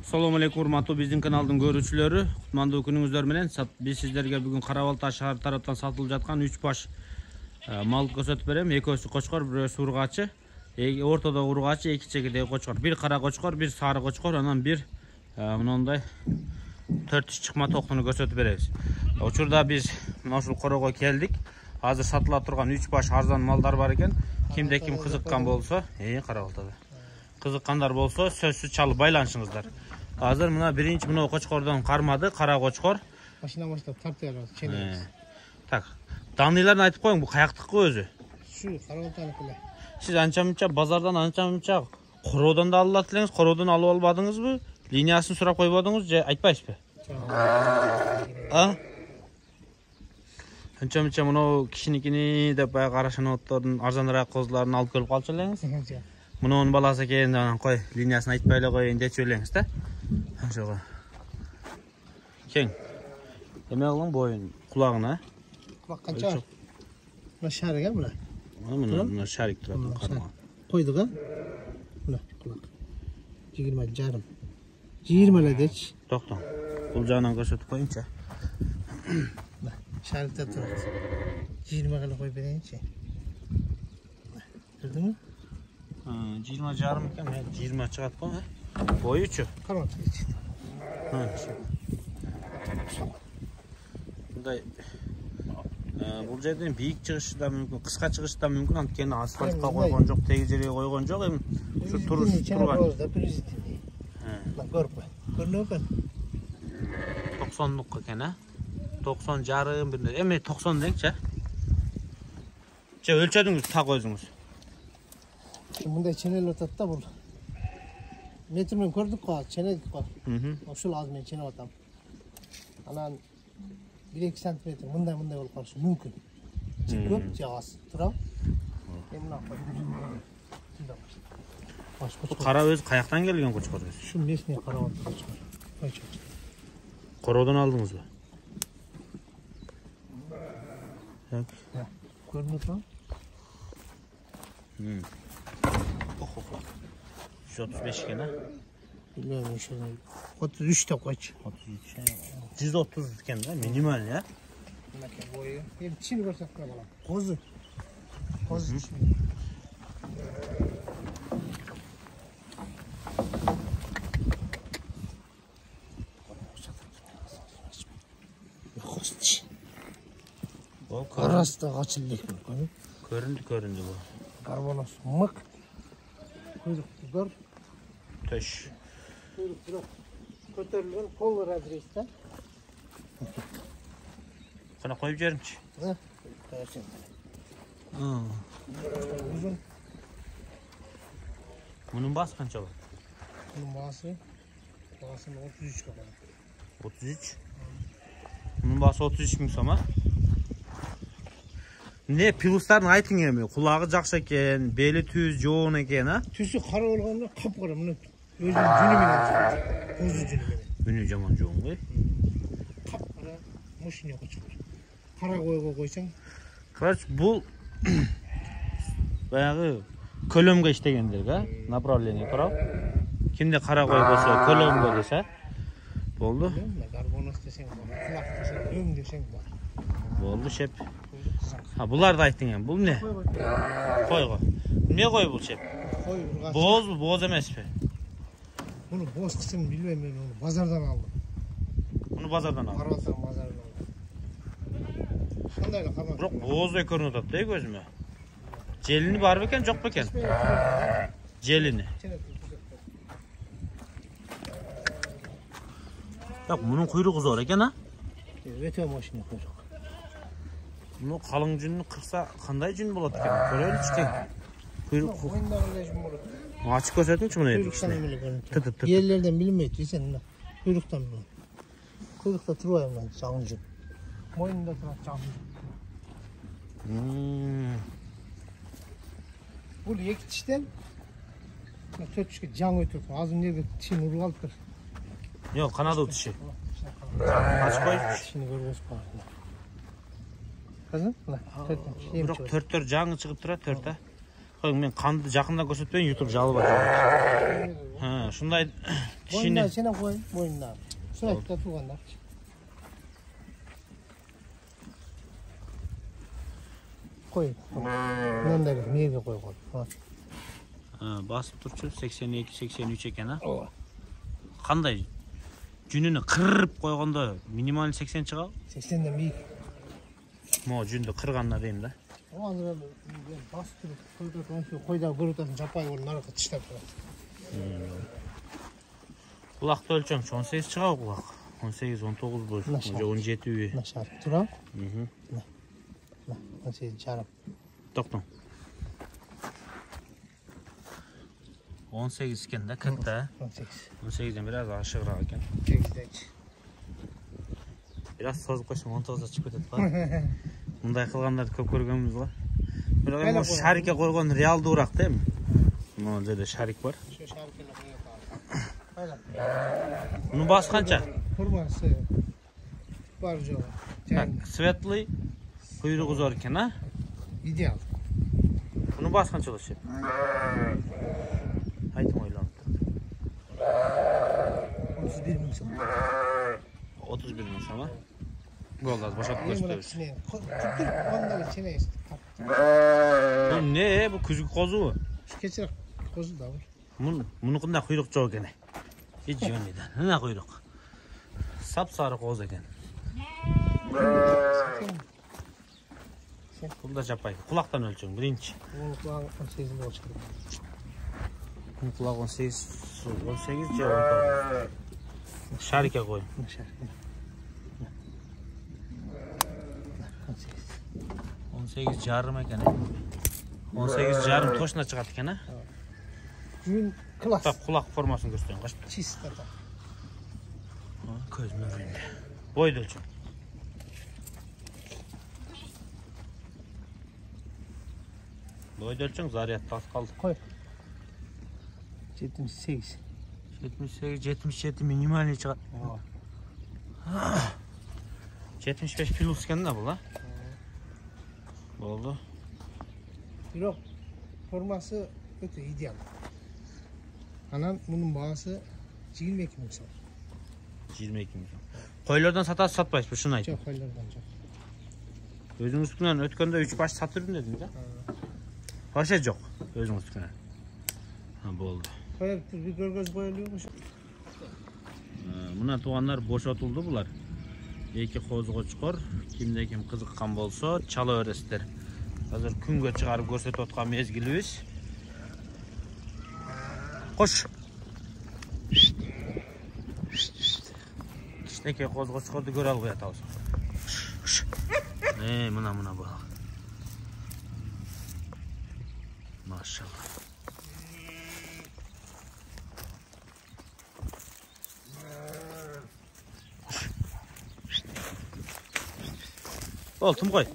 Assalamu alaikum урматтуу биздин каналдын көрүүчүлөрү. Кутмандуу күнүңүздөр менен. Биз сиздерге бүгүн Карабалта шаар тараптан сатылып жаткан 3 баш мал көрсөтүп берем. Экөөсү кочкор, бирөөсү ургачы. Ортодо ургачы, эки чегиде кочкор. Бир кара кочкор, бир сары кочкор, анан бир мындай 4 чыкма токтуну көрсөтүп беребиз. Учурда биз мына ушул корого келдик. Азыр сатыла турган 3 баш арзан малдар бар экен. Кимде ким кызыккан болсо, Карабалтада. Кызыккандар болсо, сөзсүз чалып байланышыңыздар. Азыр мына биринчи мына кочкордон кармады, кара кочкор. Машина баштап тартып алабыз. Так. Даныйларын айтып коюң, бу каяктыкы өзү? Şu Карабалтаныкы эле. Сиз анча-мынча базардан анча-мынча короодон да алат элеңиз, короодон алып албадыңызбы? Линиясын сурап койбодуңуз же айтпайсызбы? Анча-мынча мына кишиникини деп баягы карашанооттордун арзаныраак козуларын алып келип калчу элеңиз. Мунун баласы экен, анан кой линиясын айтпай эле коеюн дечү элеңиз да. Ошого. Кең. Эме кылың боюн, кулагына. Kulak kança? Buna şarik ya buna. Мына шарик турат, кармага. Koyduk ha. Buna kulak. 20 жарым. 20 эле деч. Токтоң. Бул жагынан көрсөтүп коюңчу. Şarikte turат. 20 эле коюп берейинчи. Көрдүңбү? 20 жарым экен, 20 чыгат го. Боючу. Карап чыгыч. Мындай бул жерден бийик чыгышы да мүмкүн, кыска чыгышы да мүмкүн, анткени асфальтка койгон жок, теги жерге койгон жок, эми ушу турган. Көрүп кой. Көрүнөбү экен? 90лук экен, 90 жарым бир. Эми 90 деңчи. Же өлчөдүңүз так өзүңүз. Мындай ченел атат да бул. Метрмен көрдүк го, ченел го. Ошол азыр мен ченеп атам. Анан 1-2 сантиметр мындай болуп калышы мүмкүн. Көп же аз. Тура. Эмне кой. Бул кара өзү каяктан келген кочкор? Şu местный карабалта кочкор. Койчу. Короодон алдыңызбы? Көрүнүп турабы? 135 экен, Bilmiyorum inşallah. 33 de koç. 130 eкен да, минимал, ya. Bunlar boyu. Hem çin görsak da balam. Kozu. Kozu. Koç. Karası da kaçıldık. Көрүндү bu. Karbonos mık. Kuyruk dur. Töş. Kuyruk dur. Kötürülür. Kol var adreste. Kana koyup jerimçi. Ha? Koyarsan. Uzun. Bunun bası kança var? Bunun bağısının 33 kadar. 33. Bunun bası 33 bin soma. Ne pilusların aytın emi? Kulağı jakşı eken, beli tüz joğun eken ha? Tüsü kara olganda kapkara bunu özünün günü menen. Kozu günü menen. Günü jaman joğun koy. Kapkara maşina koçkur. Kara koyga koysan. Короче, бул баягы көлөмгө иштегендер, направление турап. Кимде кара кой болсо көлөмгө десе, болду. Карбонос десең бар, кулак десең, өң десең бар. Болду шеп. Буларды айттың эми. Бул эмне? Койго. Эмне кой бул шеп? Кой ургач. Бозбу, боз эмеспи? Буну боз кысым билбейм мен, уну базардан алдым. Муну базардан алдым. Карабалта базардан алдым. Кандай эле кармак. Бирок боз көрүнүп атат да көзүмө. Желини бар бекен, жок бекен? Желини. Так, мунун куйругу зор экен, а? Өтө машина куйрук. Муну калың жүнү кырса кандай жүн болот экен? Көрөлүчү тең. Куйрук. Мойындагындай жүн болот. Ачык көрсөтүңчү муну эми. Куйруктан эмеле көрүнөт. Жерлерден билинбейт десең, мына куйруктан билет. Kuyrukta turayım ben çağıncı. Boynunda turar çağıncı. Bu iki tişten 4 kişi can ötürdü. Ağzım nerede tişini vurgu alıp kır. Yok kanadı tişi. Açık koy. Tişini görmüş var. Kızım? Bırak 4 жаңы çıkıp durar 4'e. Koyun ben kandı jakında göstermeyin YouTube жалып атам. Ha, şunday Boyundan kişini. içine koy, boyundan. Sürekli tuğanlar. Koy. Bundan da nereye koy. Ha. Ha, basıp turçu 82 83 eken ha. Ova. Qanday жүнүнү кырып койгондо минималь 80 чыгабы? 80'den büyük. Mo жүндү кырганына дейм да. O anda ben bastırıp koyda kırıtasın çapayı onun arka tışlar. Kulakta ölçөңчү 18 чыгабы kulak? 18 19 boş. Naşar. 17 Naşar. Turan. Hı. Nasıl çarım. Toktong. 18 iken de katta. 18. 18'den biraz aşağıra eken. 8'deki. Biraz sozup koysam 19'a çıkıp ketет var. Мындай кылгандарды көп көргөнбүз го. Бирок эми шарикке койгон реалдуураак да эми. Мына жерде шарик бар. Şu şarkıyla ne yapalım? Hayır. Bunun bası kança? Kurbansı. Var joğa. Так, светлый, кuyruğu zor eken ha. İdeal. Bunun bası kança olacak? Haydi oylan. 31 bin son. 31 bin sana. Bu olmaz, boşalt Yemin gösteriyoruz. içine. Tuttur. Onları içine işte. Bu ne? Bu küzük kozu mu? Şu keçirak kozu da var. Bunun kuyruk çok eken. Hiç yönlüydü. Ne kuyruk? Sapsarı koz eken. Bunu da çapay. Kulaktan ölçün birinci. Onun kulağı 18'de olacak. Bunun kulağı 18 ya 19. Şarike koy. Naşar. 18. 18 jarım eken. 18 jarım toşuna çıkart eken ha. Gün klas. Bak kulak formasını gösterin. Kaç? Çiz tata. Köz müründe. Boydu ölçün. Boydu ölçün zariyat tas kaldı. Koy. 78. 78 77 minimal çıkar. 75 plus eken de bu la. Oldu. Yok. Forması öte ideal. Anan bunun bağısı 22 bin son. 22 milyon. Koylardan satar satmayız bu şunu ayt. Çok hayırlardan çok. Özünüz üstünden ötkende 3 baş satırım dediniz ya. Başa yok özünüz üstünden. Ha bu oldu. Koyup bir görgöz boyalıyormuş. Muna tuğanlar boşatıldı bular. Eki kozuğa çıkar. Kimde kim kızıkkan bolsa çala öresizler. Hazır күнгө çıkarıp көрсөтүп аткан mezgilibиz. Koş. Kişneke kozuğa çıkardı göre al koyatабыз. Mına bak. Maşallah. Oltum koy.